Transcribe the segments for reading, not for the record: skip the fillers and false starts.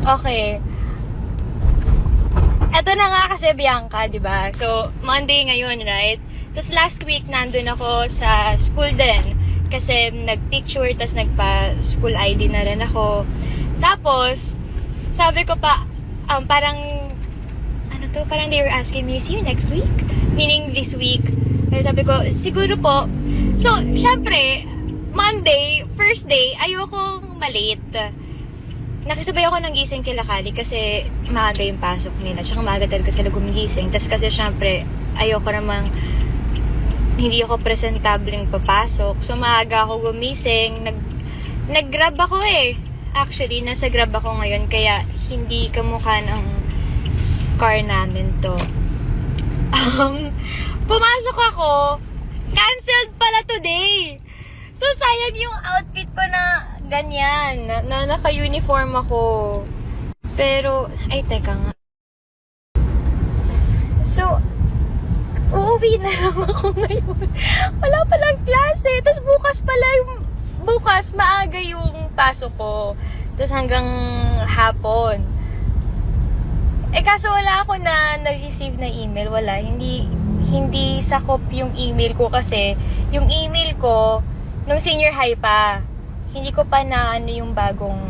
Okay. Eto na nga kasi, Bianca, diba? So, Monday ngayon, right? Tapos last week, nandun ako sa school din. Kasi nag-picture, tapos nagpa-school ID na rin ako. Tapos, sabi ko pa, parang, parang they were asking me, see you next week? Meaning this week. Kaya sabi ko, siguro po. So, syempre, Monday, first day, ayokong malate. Nakisabay ako ng gising kila Kali kasi maaga yung pasok nila. Tsaka maaga talaga sila gumigising. Tapos kasi syempre, ayoko namang hindi ako presentableng papasok. So maaga ako gumising. Nag-grab ako eh. Actually, nasa grab ako ngayon. Kaya hindi kamukha ng car namin to. Pumasok ako. Canceled pala today. So sayang yung outfit ko na ganyan, na naka-uniform ako. Pero, ay, teka nga. So, uuwi na lang ako ngayon. Wala palang klase. Tapos bukas maaga yung pasok ko. Tapos hanggang hapon. Kaso wala ako na-receive na email. Wala. Hindi sakop yung email ko kasi yung email ko, nung senior high pa, hindi ko pa na yung bagong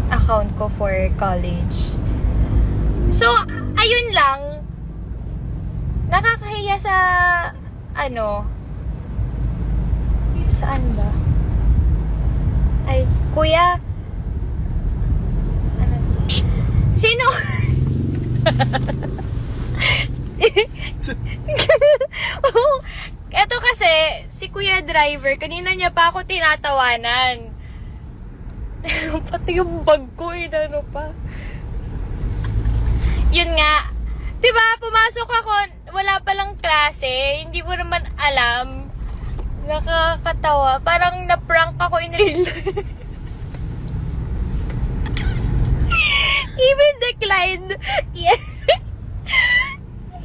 account ko for college. So, ayun lang. Nakakahiya sa, saan ba? Ay, kuya. Sino? Eto kasi, si Kuya Driver, kanina niya pa ako tinatawanan. Pati yung bag ko, pa. Yun nga. Diba, pumasok ako, wala palang klase, hindi ko naman alam. Nakakatawa. Parang na-prank ako in real life. Even declined. Yeah.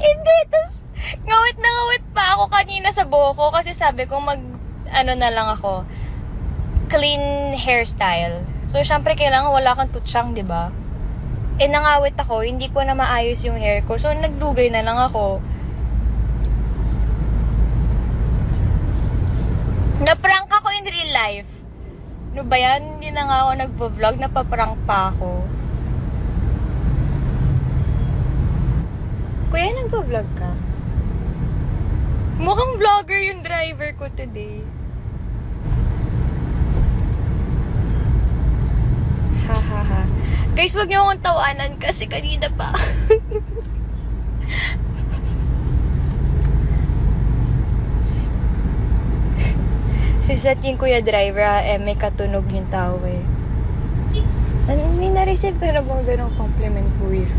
Hindi, tapos ngawit na ngawit pa ako kanina sa buhok ko kasi sabi ko na lang ako, clean hairstyle. So, syempre kailangan wala kang tutsyang, diba? Nangawit ako, hindi ko na maayos yung hair ko. So, nagdugay na lang ako. Na-prank ako in real life. Ano ba yan? Hindi na nga ako nagpo-vlog, napaprank pa ako. Kuya, nagpo-vlog ka? Mukhang vlogger yung driver ko today. Ha. Guys, wag niyo akong tawanan kasi kanina pa. Si Satin Kuya Driver, may katunog yung tao eh. May na-receive ka na bang ganong compliment, Kuya?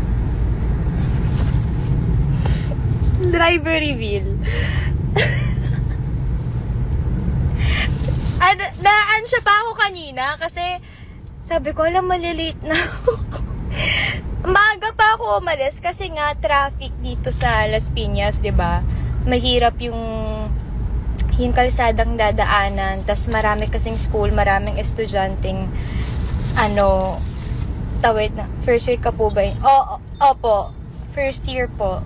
Driver reveal. Naan siya pa ako kanina kasi sabi ko, alam, malilate na ako. Maaga pa ako umalis kasi nga traffic dito sa Las Piñas, 'di ba? Mahirap yung kalsadang dadaanan, tas marami kasing school, maraming estudyanteng tawid na. First year ka po ba yun? Opo. First year po.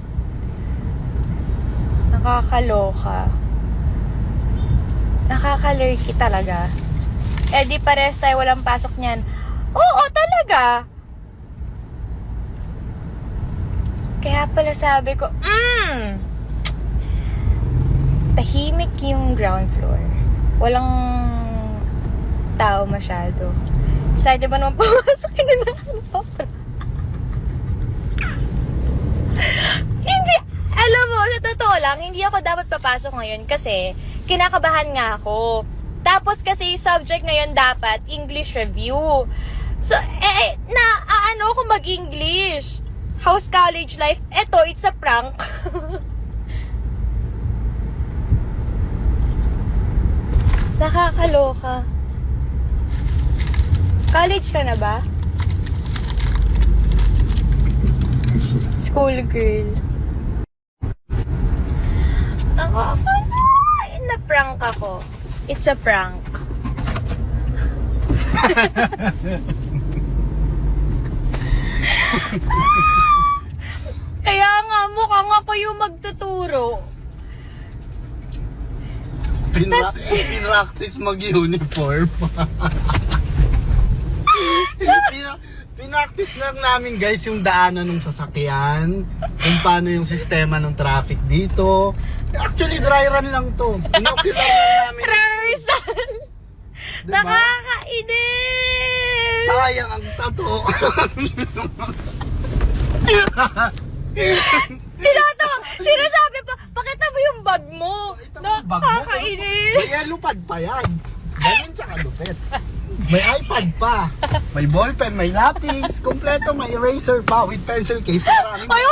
Nakakaloka. Nakakalurky talaga. Di pares tayo walang pasok niyan. Oo, talaga. Kaya pala sabi ko, tahimik yung ground floor. Walang tao masyado. Excited ba naman pumasok na Hindi, alam mo, sa totoo lang, hindi ako dapat papasok ngayon kasi kinakabahan nga ako. Tapos kasi yung subject ngayon dapat English review. So, ako mag-English? How's college life? Eto, it's a prank. Nakakaloka. College ka na ba? School girl. Na-prank ako. It's a prank. Kaya nga, mukhang ako yung magtuturo. Pinractice mag-uniform. Pinractice lang namin guys yung daanan ng sasakyan, kung paano yung sistema ng traffic dito. Actually, dry run lang to. Inocular lang namin. Rehearsal! Diba? Nakakainis! Sayang ang tato. Sinasabi pa, pakita mo yung bag mo. Nakakainis. May yellow pad pa yan. Ganun siya kalupit. May iPad pa. May ballpen, may lapis. Kompleto, may eraser pa with pencil case. Ay,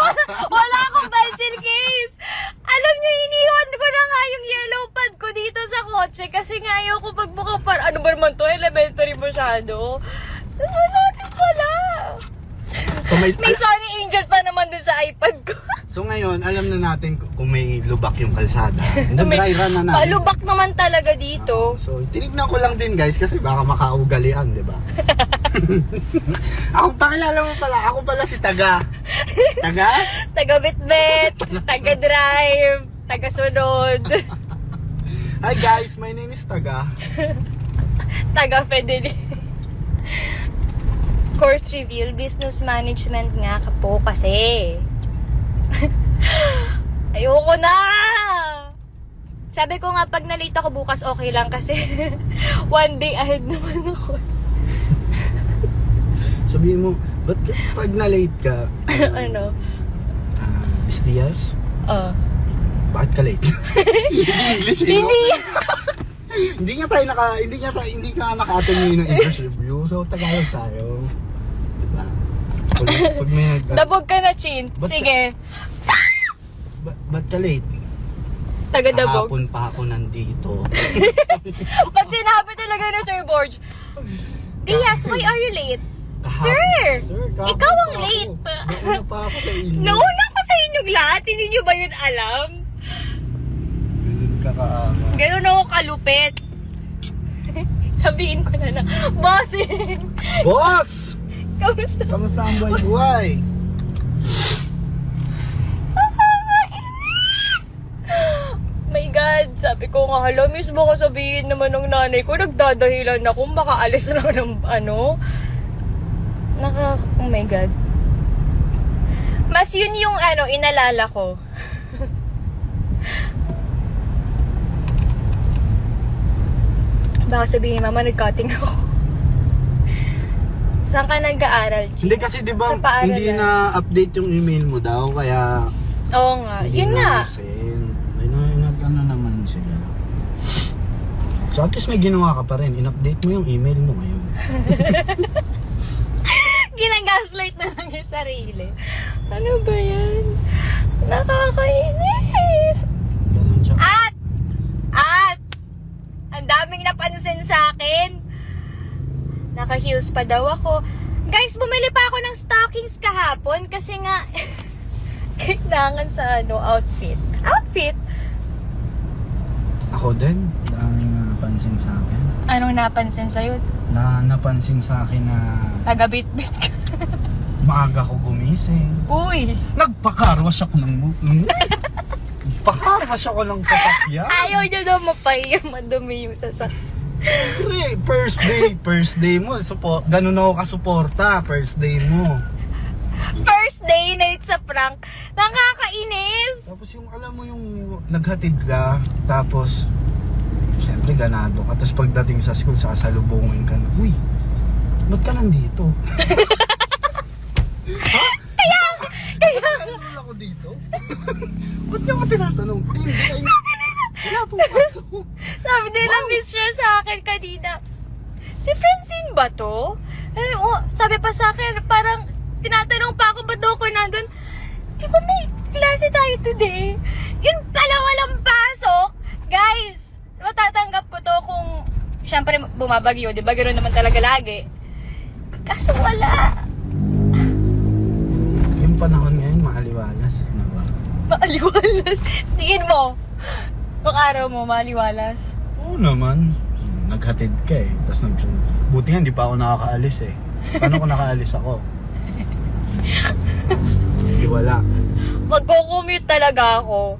wala akong pencil case. Alam niyo, iniwan ko na nga yung yellow pad ko dito sa kotse kasi nga ayoko pagbuka para, ano ba naman to, elementary masyado. Wala rin pala. So may Sony Angels pa naman dun sa iPad ko. So ngayon, alam na natin kung may lubak yung kalsada. Nag-dry run na natin. Palubak naman talaga dito. So, tinignan ko lang din guys kasi baka makaugalian, di ba? Ako, pakilala mo pala, ako pala si Taga. Taga? Taga-bitbit, taga-drive, taga-sunod. Hi guys, my name is Taga. Taga-Fedeli. Course reveal, business management nga ka po kasi. Ayoko na! Sabi ko nga, pag na-late ako bukas, okay lang kasi one day ahead naman ako. Sabihin mo, ba't pag na-late ka? Ano? Miss Diaz? Bakit ka late? English, Hindi! Hindi ka naka-attend ng English review, so Tagalog tayo. Diba? Pag may Dabog ka na, Chin. Sige. Ba't ka late? Taga-dabog. Kahapon pa ako nandito. Pag sinabi talaga na Sir Borge, Diaz, why are you late? Sir, ikaw ang late. Nauna pa ako sa inyo. Nauna ko sa inyong lahat, hindi nyo ba yun alam? Ganun ka kaama. Ganun ako kalupit. Sabihin ko na bossing! Boss! Kamusta? Kamusta ang buhay-buhay? My God, sabi ko nga, hala, mismo ko sabihin naman ng nanay ko, nagdadahilan ako, baka alis lang ng ano. Oh my God. Mas yun yung inalala ko. Baka sabihin ni Mama, nag-cutting ako. Saan ka nag-aaral? Hindi kasi di ba hindi na-update yung email mo daw, kaya... Oo nga, yun nga. Ano naman sila. So at least may ginawa ka pa rin, in-update mo yung email mo ngayon. Ginagaslight na lang yung sarili. Ano ba yan? Nakakainis. Ganun siya. At! Ang daming napansin sa akin. Naka-heels pa daw ako. Guys, bumili pa ako ng stockings kahapon kasi nga kailangan sa outfit. Outfit? Ako din, daming napansin sa akin. Anong napansin sa'yo? Napansin sa akin na Taga-bit-bit ka. maaga ko gumising. Uy! Nagpakarwash ako ng Nagpakarwash ako ng sasakyan. Ayaw nyo daw mapahiyang madumi yung sasakyan. Siyempre, first day mo. Ganun ako kasuporta, first day mo. First day na sa prank. Nakakainis! Tapos yung alam mo yung naghatid ka, tapos siyempre ganado ka. Tapos pagdating sa school, sasalubungin ka na, uy, ba't ka nandito? Ha? Kaya ako dito? Ba't niya ko tinatanong? Ay, wala pong pasok. Sabi nila, miss siya sa akin kanina. Si Francine ba to? Sabi pa sa akin, parang tinatanong pa ako, ba't daw ko nandun? Di ba may klase tayo today? Yun pala walang pasok. Guys, matatanggap ko to kung syempre bumabagyo, di ba? Ganoon naman talaga lagi. Kaso wala. Yung panahon ngayon, maaliwalas na ba? Maaliwalas. Tingin mo. Nung araw mo, maaliwalas. Oo naman. Naghatid ka eh. Tapos buti nga, hindi pa ako nakakaalis eh. Paano ko nakaalis ako? Wala. Magko-commute talaga ako.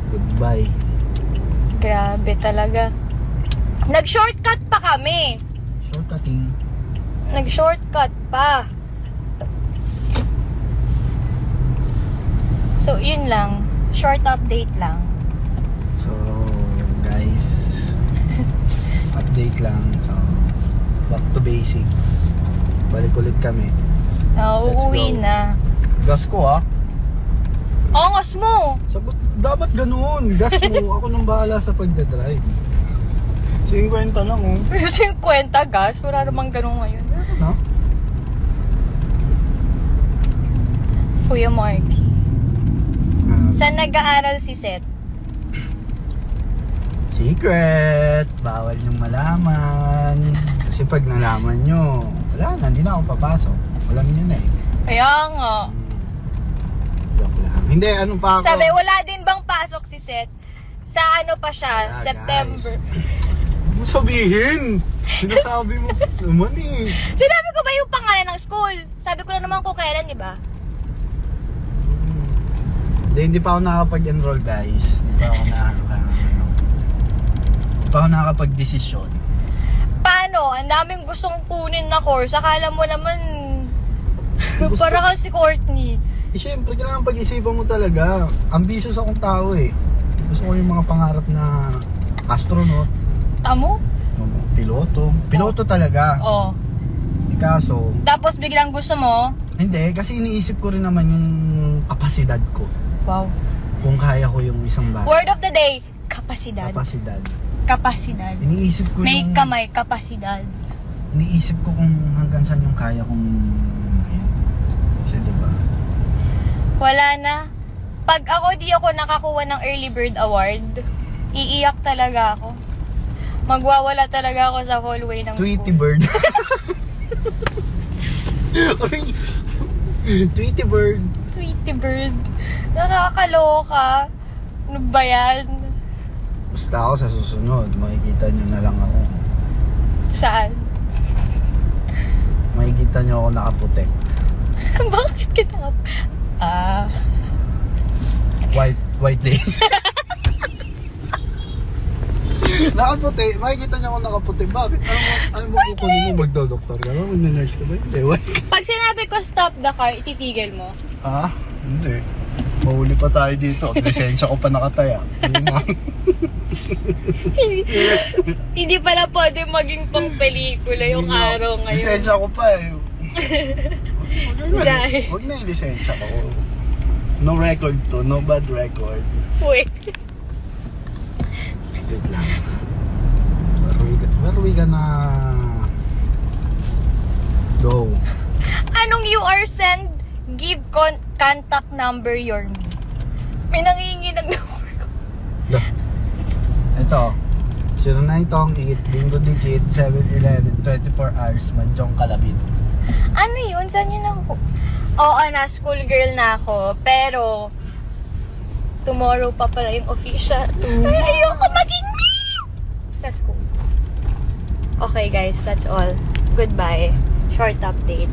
Goodbye. Grabe talaga. Nag-shortcut pa kami. Shortcutting. Nag-shortcut pa. So, yun lang. Short update lang. So, guys, update lang. So, back to basic. Balik ulit kami. Uuwi go. na. Gas ko ah. Angas mo! Sagot, dapat ganoon. Gas mo. Ako nang bahala sa pagdadrive. 50 lang oh. 50 gas? Wala namang ganun ngayon. No? Kuya Marky. Saan nag-aaral si Seth? Secret. Bawal niyong malaman. Kasi pag nalaman nyo, wala na, hindi na ako papasok. Alam niyo na eh. Kaya nga. Joke lang. Hindi, ano pa ako? Sabi, wala din bang pasok si Seth? Sa ano pa siya? Wala, September. Huwag mo sabihin. Sinasabi mo naman eh. Sinabi ko ba yung pangalan ng school? Sabi ko na naman kung kailan, di ba? Hindi pa ako nakakapag-enroll guys. Hindi pa ako nakakapag-desisyon. Paano? Ang daming gustong kunin na course. Akala mo naman, Gusto- para kang si Courtney. Siyempre, kailangan pag-isipan mo talaga. Ambitious akong tao eh. Gusto ko yung mga pangarap na astronaut, Tamo? piloto. Piloto talaga. Oh. Kaso, Tapos biglang gusto mo? hindi. Kasi iniisip ko rin naman yung kapasidad ko. Wow. Kung kaya ko yung isang bagay. Word of the day, kapasidad. Kapasidad. Kapasidad. Iniisip ko May yung... kamay, kapasidad. Iniisip ko kung hanggang saan yung kaya kong... Kasi diba? Wala na. Pag di ako nakakuha ng early bird award, iiyak talaga ako. Magwawala talaga ako sa hallway ng Tweety school. bird. Tweety bird. Tweety bird. Nakakaloka. Ano ba yan? Basta ako sa susunod, makikita nyo na lang ako. Saan? Makikita nyo ako nakaputi. Bakit kita? White day. Nakaputi. Makikita nyo ako nakaputi. Bakit? Ano mo kukunin mo? Magdo-doktor ka ba? Mag-nurse ka ba? Hindi. Pag sinabi ko stop the car, ititigil mo. Ah? Hindi. Mahuli pa tayo dito. Lisensya ko pa nakataya. Hindi pala pwede maging pang pelikula yung araw ngayon. Lisensya ko pa eh. Jai. Huwag na yung lisensya ko. No record to. No bad record. Wait. Wait lang. Where we gonna go? Anong you are send? Give contact number your me. May nangingi ng number ko. Ito. 0928 Bingo Digit 711 24 hours Manjong Kalabit. Ano yun? Saan yun ako? Oo, na school girl na ako. Pero, tomorrow pa pala yung official. Ayoko maging me! Sa school. Okay guys, that's all. Goodbye. Short update.